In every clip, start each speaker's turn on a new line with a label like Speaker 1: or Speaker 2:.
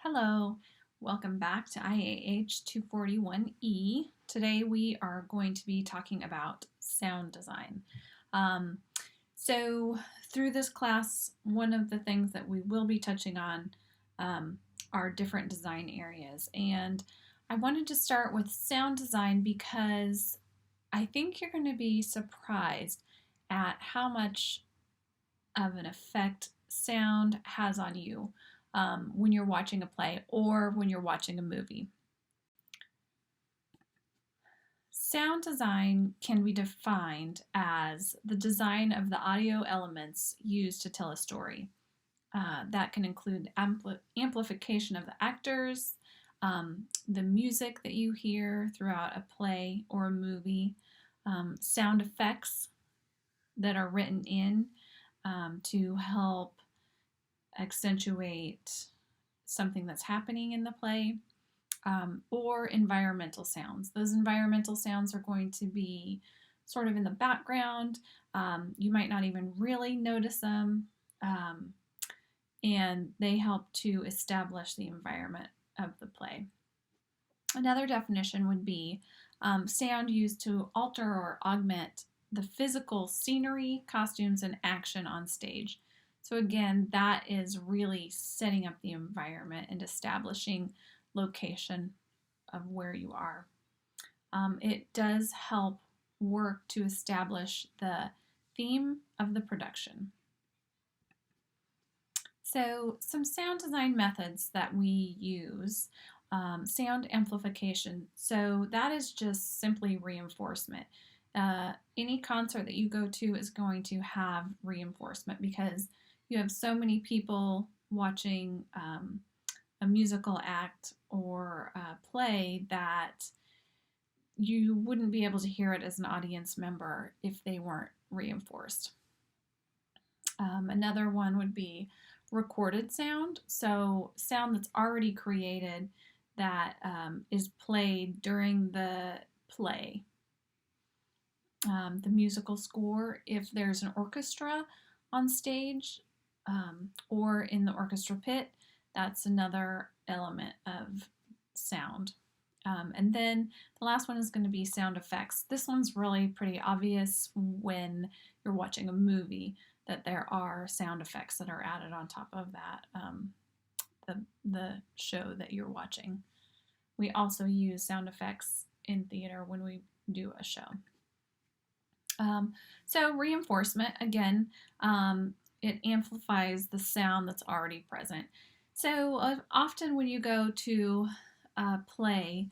Speaker 1: Hello, welcome back to IAH 241E. Today we are going to be talking about sound design. Um, so through this class, one of the things that we will be touching on are different design areas. And I wanted to start with sound design because I think you're going to be surprised at how much of an effect sound has on you when you're watching a play or when you're watching a movie. Sound design can be defined as the design of the audio elements used to tell a story. That can include amplification of the actors, the music that you hear throughout a play or a movie, sound effects that are written in to help accentuate something that's happening in the play, or environmental sounds. Those environmental sounds are going to be sort of in the background. You might not even really notice them, and they help to establish the environment of the play. Another definition would be sound used to alter or augment the physical scenery, costumes, and action on stage. So again, that is really setting up the environment and establishing location of where you are. It does help work to establish the theme of the production. So some sound design methods that we use, sound amplification. So that is just simply reinforcement. Any concert that you go to is going to have reinforcement because you have so many people watching a musical act or a play that you wouldn't be able to hear it as an audience member if they weren't reinforced. Another one would be recorded sound. So sound that's already created that is played during the play. The musical score, if there's an orchestra on stage or in the orchestra pit, that's another element of sound. And then the last one is going to be sound effects. This one's really pretty obvious when you're watching a movie that there are sound effects that are added on top of that, the show that you're watching. We also use sound effects in theater when we do a show. So reinforcement, again, it amplifies the sound that's already present. So often when you go to a play,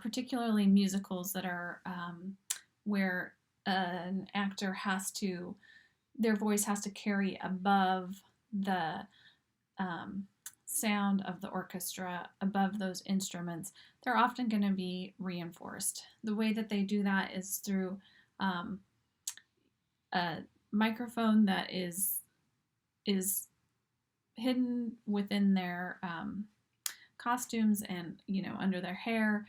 Speaker 1: particularly musicals that are where an actor has to, their voice has to carry above the sound of the orchestra, above those instruments, they're often going to be reinforced. The way that they do that is through a microphone that is hidden within their costumes and under their hair,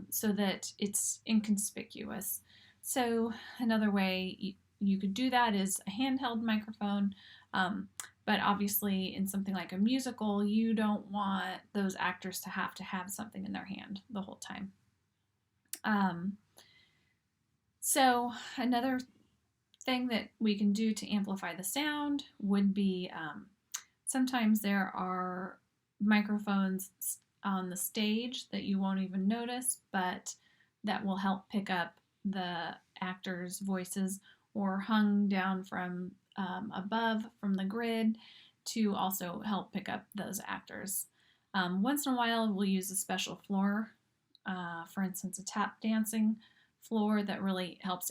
Speaker 1: so that it's inconspicuous. So another way you could do that is a handheld microphone, but obviously in something like a musical, you don't want those actors to have something in their hand the whole time. So another thing that we can do to amplify the sound would be sometimes there are microphones on the stage that you won't even notice, but that will help pick up the actors' voices, or hung down from above from the grid to also help pick up those actors. Once in a while, we'll use a special floor, for instance, a tap dancing floor that really helps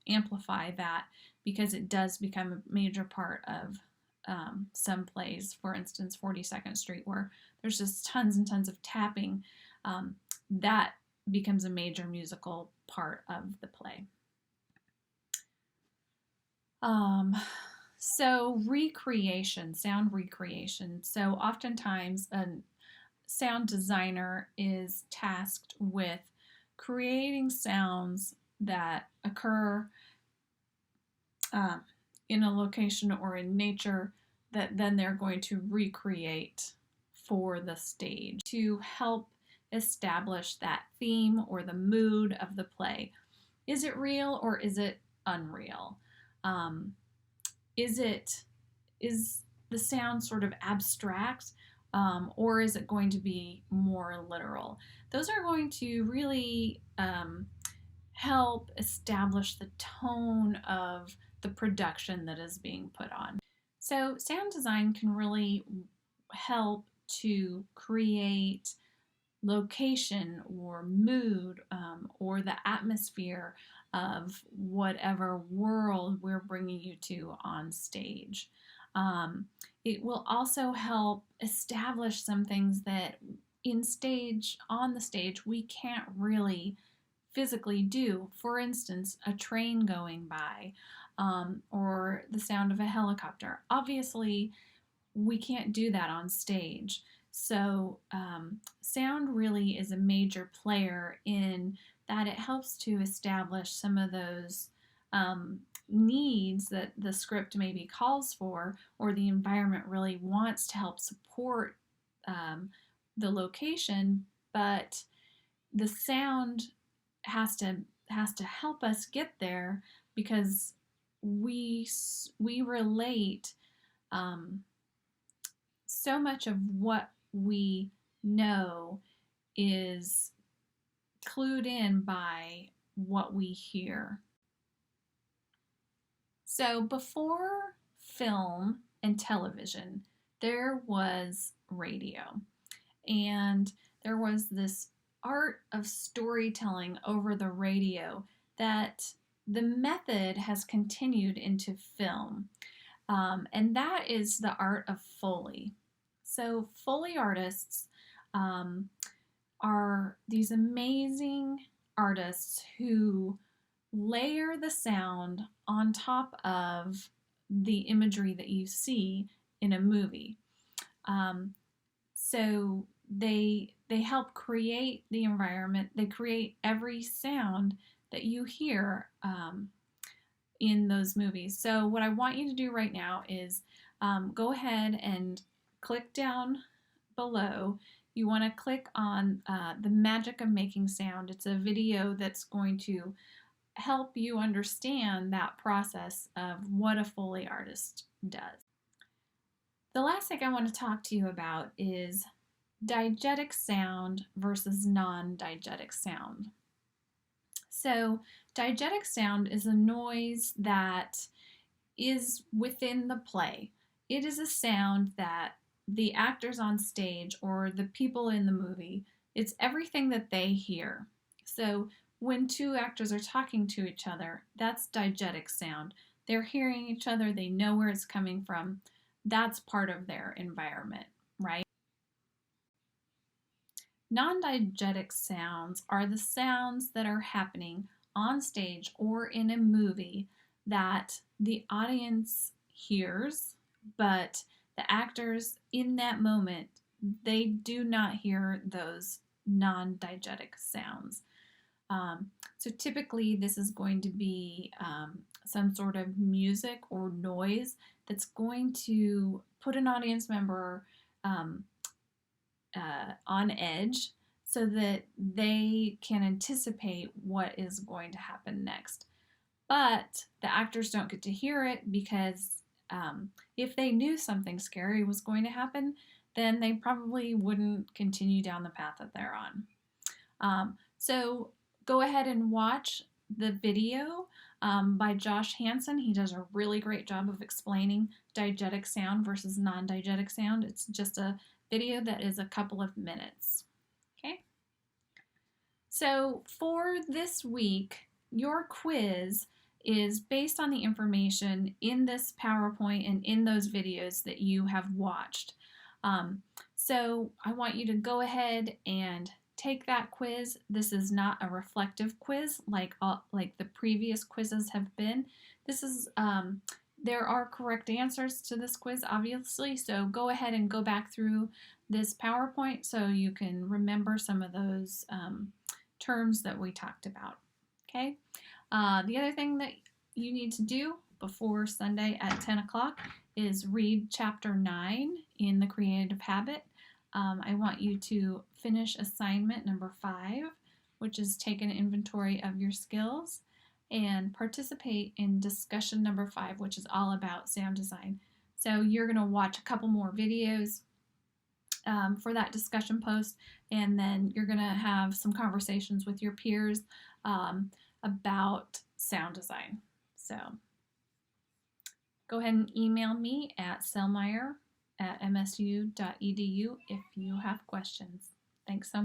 Speaker 1: amplify that, because it does become a major part of some plays. For instance, 42nd Street, where there's just tons and tons of tapping, that becomes a major musical part of the play. So recreation, sound recreation. So oftentimes a sound designer is tasked with creating sounds that occur in a location or in nature that then they're going to recreate for the stage to help establish that theme or the mood of the play. Is it real or is it unreal? Um, is the sound sort of abstract, or is it going to be more literal? Those are going to really help establish the tone of the production that is being put on. So sound design can really help to create location or mood, or the atmosphere of whatever world we're bringing you to on stage. Um, it will also help establish some things that on the stage, we can't really physically do. For instance, a train going by, or the sound of a helicopter. Obviously, we can't do that on stage. So, sound really is a major player in that it helps to establish some of those needs that the script maybe calls for, or the environment really wants to help support the location, but the sound has to help us get there because we relate so much of what we know is clued in by what we hear. So before film and television, there was radio, and there was this art of storytelling over the radio that the method has continued into film. And that is the art of Foley. So, Foley artists are these amazing artists who layer the sound on top of the imagery that you see in a movie. So they help create the environment. They create every sound that you hear in those movies. So what I want you to do right now is go ahead and click down below. You want to click on the Magic of Making Sound. It's a video that's going to help you understand that process of what a Foley artist does. The last thing I want to talk to you about is diegetic sound versus non-diegetic sound. So, diegetic sound is a noise that is within the play. It is a sound that the actors on stage or the people in the movie, it's everything that they hear. So, when two actors are talking to each other, that's diegetic sound. They're hearing each other, they know where it's coming from. That's part of their environment, right? Non-diegetic sounds are the sounds that are happening on stage or in a movie that the audience hears, but the actors in that moment, they do not hear those non-diegetic sounds. So typically this is going to be some sort of music or noise that's going to put an audience member on edge so that they can anticipate what is going to happen next. But the actors don't get to hear it because if they knew something scary was going to happen, then they probably wouldn't continue down the path that they're on. So go ahead and watch the video by Josh Hansen. He does a really great job of explaining diegetic sound versus non-diegetic sound. It's just a video that is a couple of minutes. Okay? So for this week, your quiz is based on the information in this PowerPoint and in those videos that you have watched. So I want you to go ahead and take that quiz. This is not a reflective quiz like the previous quizzes have been. This is there are correct answers to this quiz, obviously, so go ahead and go back through this PowerPoint so you can remember some of those terms that we talked about. Okay. The other thing that you need to do before Sunday at 10 o'clock is read Chapter 9 in The Creative Habit. I want you to finish assignment number 5, which is take an inventory of your skills, and participate in discussion number 5, which is all about sound design. So you're going to watch a couple more videos for that discussion post, and then you're going to have some conversations with your peers about sound design. So go ahead and email me at selmeyer@msu.edu if you have questions. Thanks so much.